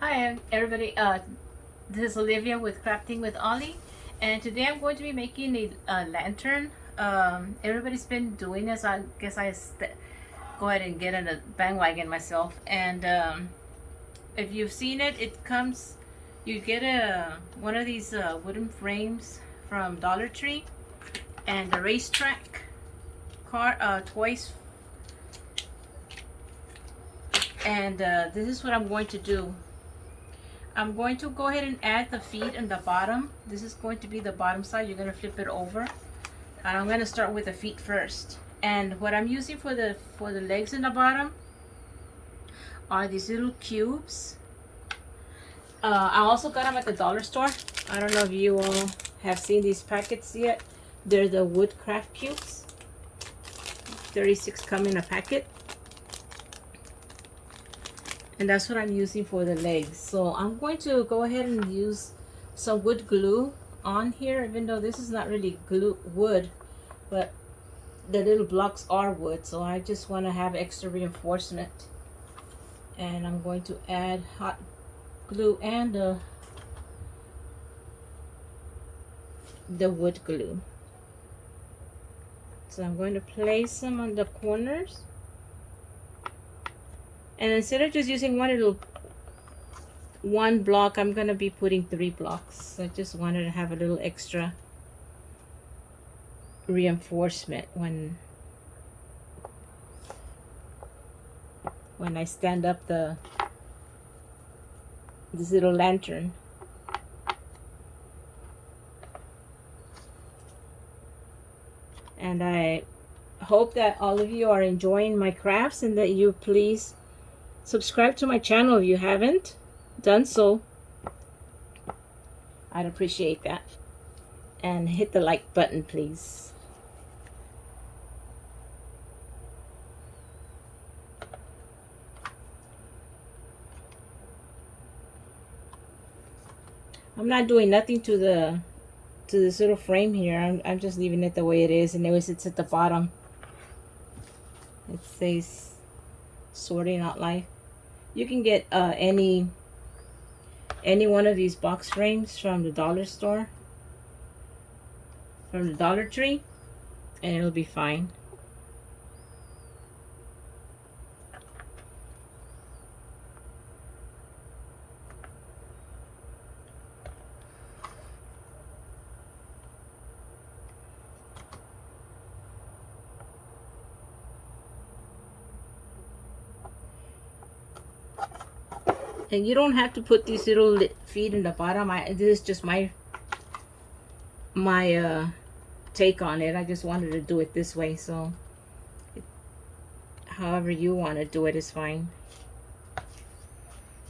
Hi everybody, this is Olivia with Crafting with Ollie, and today I'm going to be making a lantern. Everybody's been doing this. I guess go ahead and get in a bandwagon myself. And if you've seen it, it comes, you get one of these wooden frames from Dollar Tree, and the racetrack car toys. And this is what I'm going to do. I'm going to go ahead and add the feet in the bottom. This is going to be the bottom side. You're going to flip it over. And I'm going to start with the feet first. And what I'm using for the legs in the bottom are these little cubes. I also got them at the dollar store. I don't know if you all have seen these packets yet. They're the wood craft cubes. 36 come in a packet. And that's what I'm using for the legs. So I'm going to go ahead and use some wood glue on here, even though this is not really wood, but the little blocks are wood, so I just want to have extra reinforcement. And I'm going to add hot glue and the wood glue. So I'm going to place them on the corners. And instead of just using one block, I'm going to be putting 3 blocks. I just wanted to have a little extra reinforcement when I stand up this little lantern. And I hope that all of you are enjoying my crafts, and that you please subscribe to my channel if you haven't done so. I'd appreciate that. And hit the like button, please. I'm not doing nothing to this little frame here. I'm just leaving it the way it is, and it sits at the bottom. It says sorting out life. You can get any one of these box frames from the dollar store, from the Dollar Tree, and it'll be fine. And you don't have to put these little feet in the bottom. This is just my take on it. I just wanted to do it this way, so however you want to do it is fine.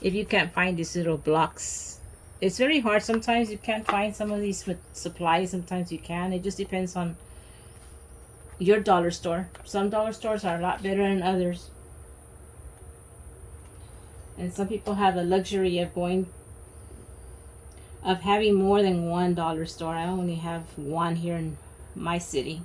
If you can't find these little blocks, it's very hard. Sometimes you can't find some of these with supplies. Sometimes you can. It just depends on your dollar store. Some dollar stores are a lot better than others. And some people have the luxury of having more than one dollar store. I only have one here in my city.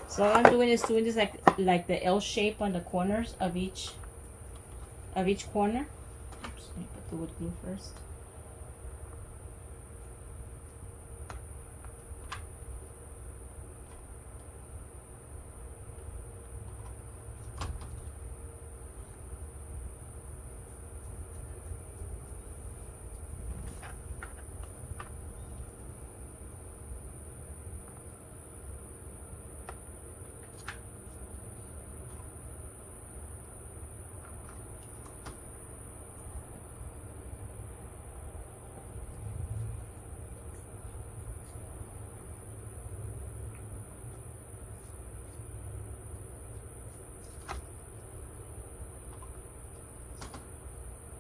So all I'm doing is doing this like the L shape on the corners of each corner. Oops, let me put the wood glue first.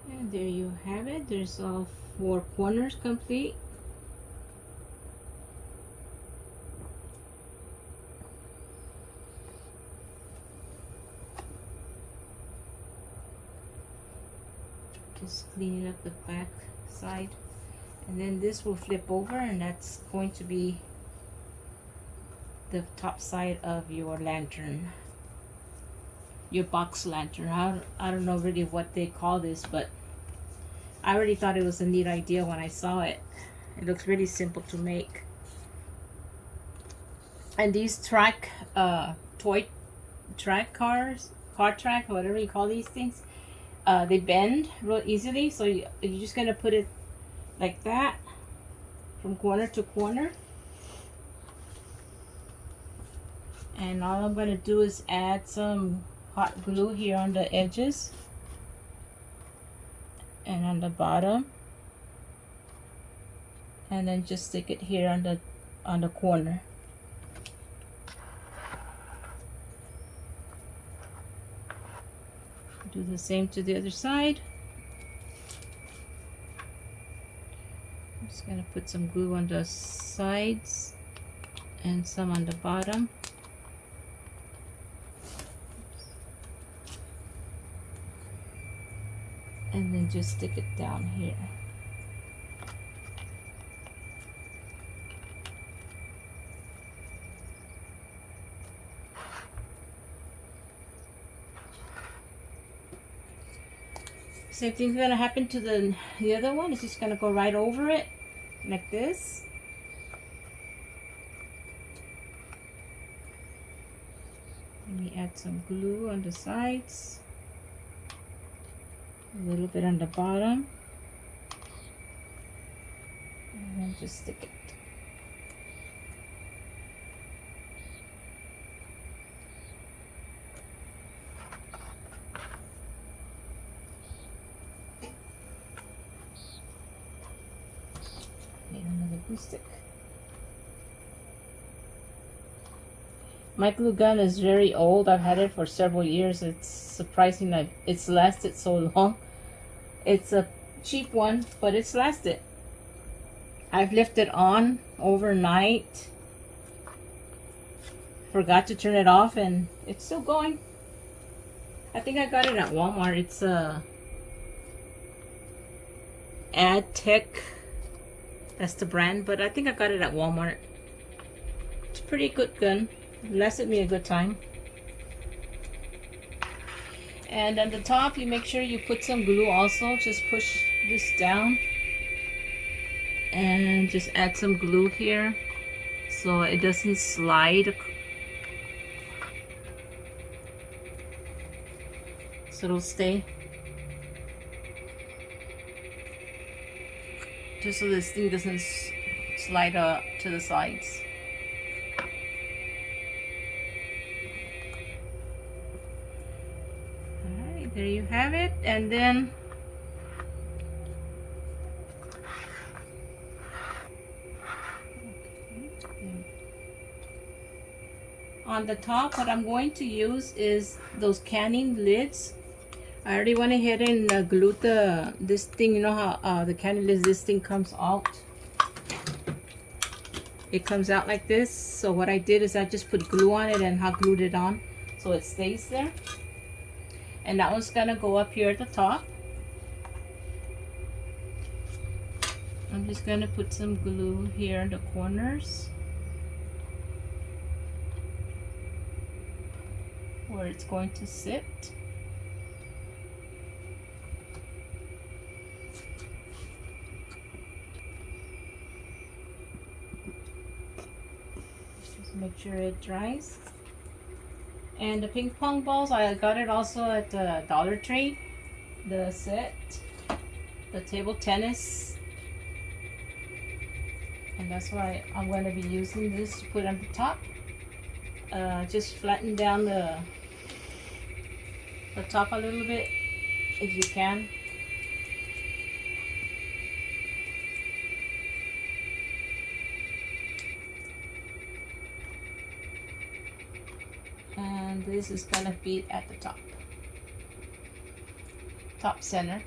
And there you have it. There's all 4 corners complete. Just cleaning up the back side. And then this will flip over, and that's going to be the top side of your lantern. Your box lantern. I don't know really what they call this, but I already thought it was a neat idea when I saw it. It looks really simple to make. And these toy track cars, car track, whatever you call these things, they bend real easily. So you're just gonna put it like that from corner to corner. And all I'm gonna do is add some hot glue here on the edges and on the bottom, and then just stick it here on the corner. Do the same to the other side. I'm just gonna put some glue on the sides and some on the bottom. And then just stick it down here. Same thing's gonna happen to the other one. It's just gonna go right over it like this. Let me add some glue on the sides. A little bit on the bottom, and then just stick it. Need another glue stick. My glue gun is very old. I've had it for several years. It's surprising that it's lasted so long. It's a cheap one, but it's lasted. I've left it on overnight. Forgot to turn it off, and it's still going. I think I got it at Walmart. It's a AdTech. That's the brand, but I think I got it at Walmart. It's a pretty good gun. It lasted me a good time. And on the top, you make sure you put some glue also. Just push this down and just add some glue here so it doesn't slide. So it'll stay. Just so this thing doesn't slide up to the sides. There you have it. And then on the top, what I'm going to use is those canning lids. I already went ahead and glued this thing. You know how the canning lids, this thing comes out. It comes out like this. So what I did is I just put glue on it and hot glued it on so it stays there. And that one's gonna go up here at the top. I'm just gonna put some glue here in the corners where it's going to sit. Just make sure it dries. And the ping pong balls, I got it also at the Dollar Tree. The set, the table tennis. And that's why I'm going to be using this to put on the top. Just flatten down the top a little bit if you can. And this is gonna be at the top center.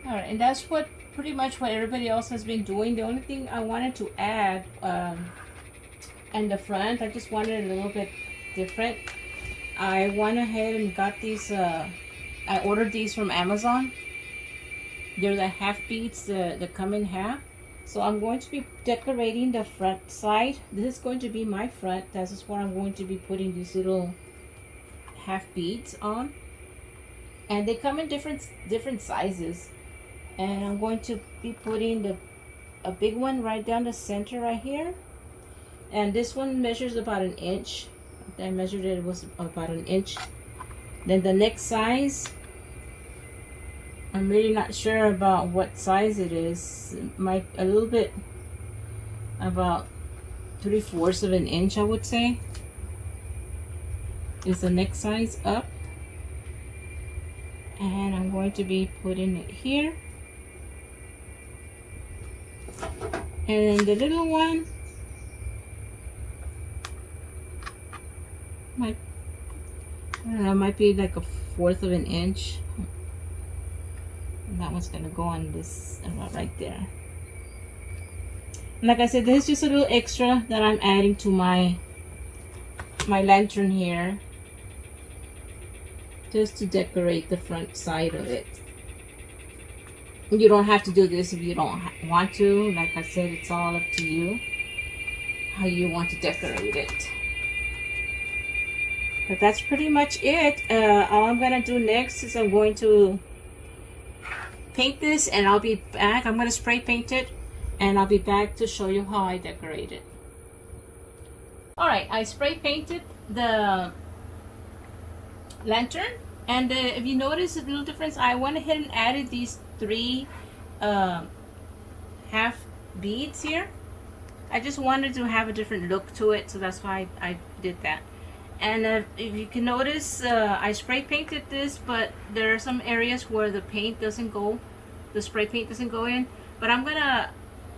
All right, and that's what pretty much what everybody else has been doing. The only thing I wanted to add in the front, I just wanted it a little bit different. I went ahead and got these, I ordered these from Amazon. They're the half beads that come in half. So I'm going to be decorating the front side. This is going to be my front. This is where I'm going to be putting these little half beads on. And they come in different sizes. And I'm going to be putting a big one right down the center right here. And this one measures about an inch. I measured it, it was about an inch. Then the next size, I'm really not sure about what size it is. It might a little bit, about 3/4 of an inch, I would say, is the next size up. And I'm going to be putting it here. And the little one might, I don't know, might be like 1/4 of an inch. And that one's gonna go on this right there. Like I said, this is just a little extra that I'm adding to my lantern here, just to decorate the front side of it. You don't have to do this if you don't want to. Like I said, it's all up to you how you want to decorate it. But that's pretty much it. All I'm gonna do next is I'm going to paint this, and I'll be back. I'm gonna spray paint it, and I'll be back to show you how I decorate it. Alright, I spray painted the lantern, and if you notice a little difference, I went ahead and added these 3 half beads here. I just wanted to have a different look to it, so that's why I did that. And if you can notice, I spray painted this, but there are some areas where the paint doesn't go, the spray paint doesn't go in. But I'm gonna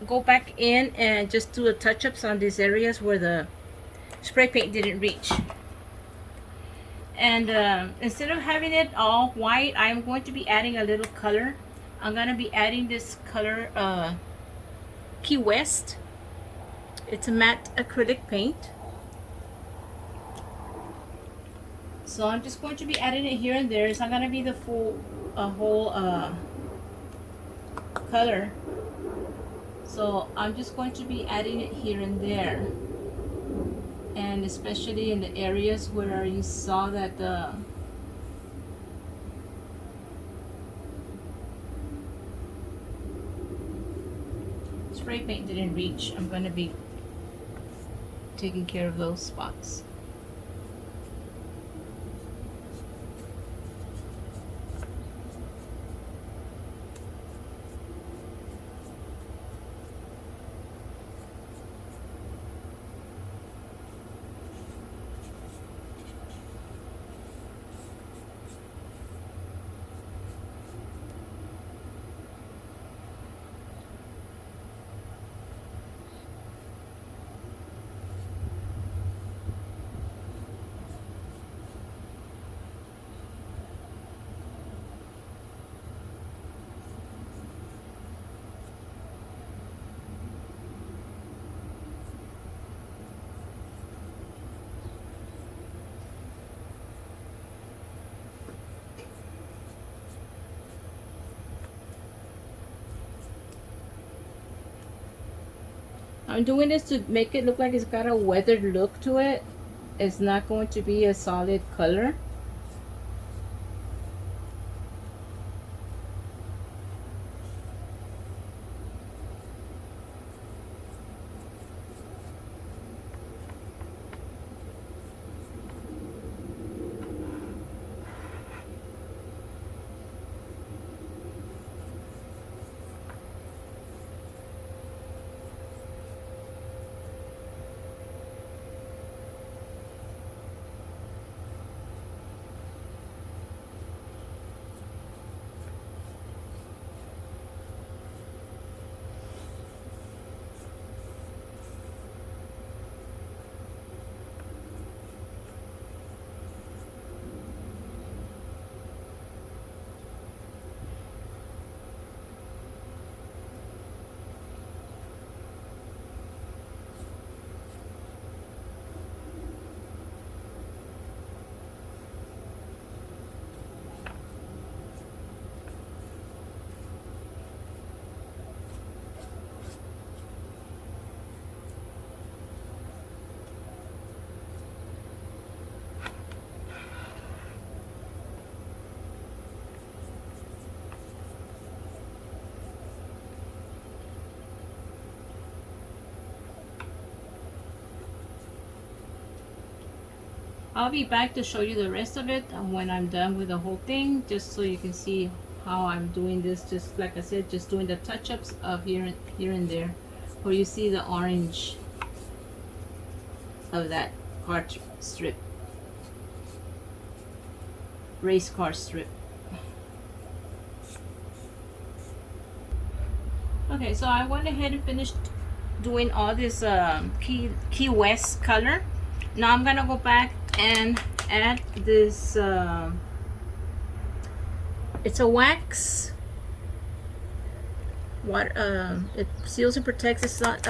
go back in and just do a touch-ups on these areas where the spray paint didn't reach. And instead of having it all white, I'm going to be adding a little color. I'm gonna be adding this color, Key West. It's a matte acrylic paint. So I'm just going to be adding it here and there. It's not going to be the full whole color. So I'm just going to be adding it here and there. And especially in the areas where you saw that the spray paint didn't reach, I'm going to be taking care of those spots. I'm doing this to make it look like it's got a weathered look to it. It's not going to be a solid color. I'll be back to show you the rest of it when I'm done with the whole thing, just so you can see how I'm doing this. Just like I said, just doing the touch-ups of here and there, where you see the orange of that car strip, race car strip. Okay, so I went ahead and finished doing all this Key West color. Now I'm gonna go back and add this. It's a wax. What it seals and protects. It's not.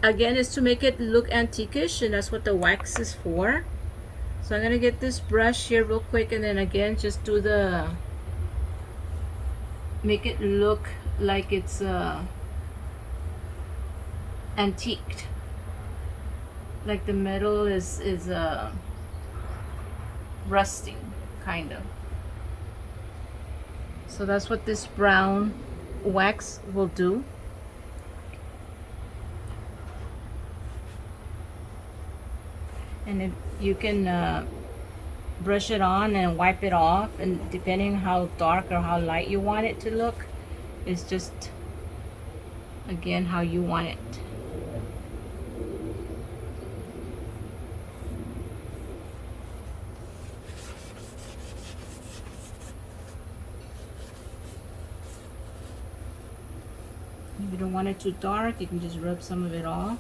Again, it's to make it look antiquish, and that's what the wax is for. So I'm gonna get this brush here real quick, and then again just do the. Make it look like it's antiqued, like the metal is rusting, kind of. So that's what this brown wax will do. And if you can brush it on and wipe it off, and depending how dark or how light you want it to look, it's just again how you want it. If you don't want it too dark, you can just rub some of it off.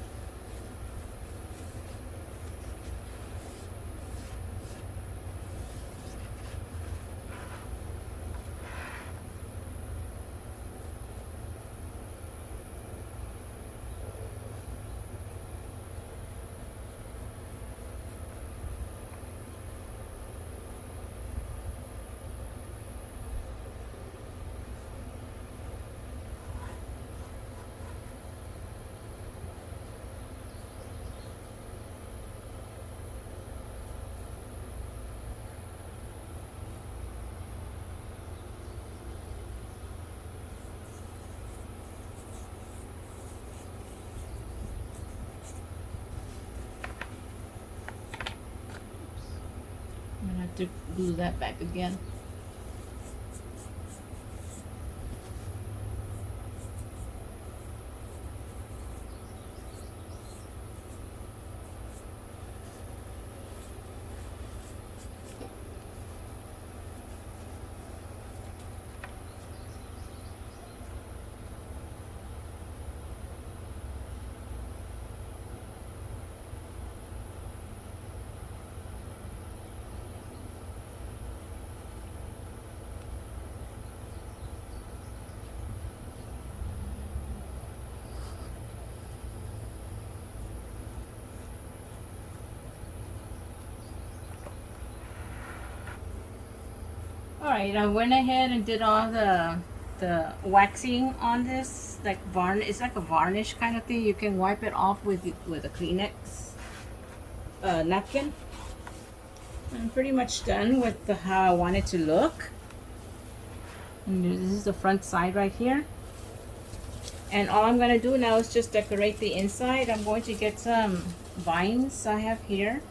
I'm gonna have to glue that back again. Alright, I went ahead and did all the waxing on this, like varnish. It's like a varnish kind of thing. You can wipe it off with a Kleenex napkin. I'm pretty much done with how I want it to look. And this is the front side right here. And all I'm gonna do now is just decorate the inside. I'm going to get some vines I have here.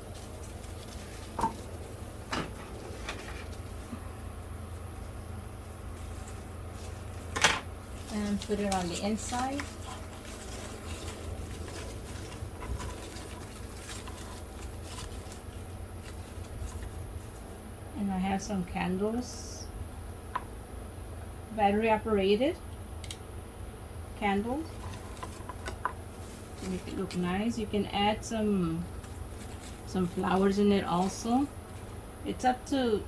And put it on the inside. And I have some candles, battery operated candles to make it look nice. You can add some flowers in it also. It's up to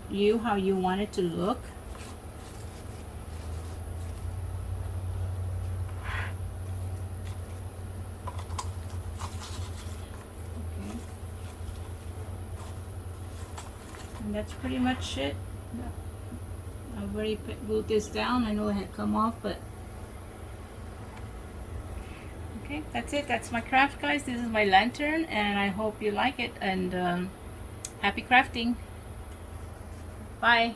you how you want it to look. And that's pretty much it. I've already glued this down. I know it had come off, but okay, that's it. That's my craft, guys. This is my lantern, and I hope you like it. And happy crafting. Bye.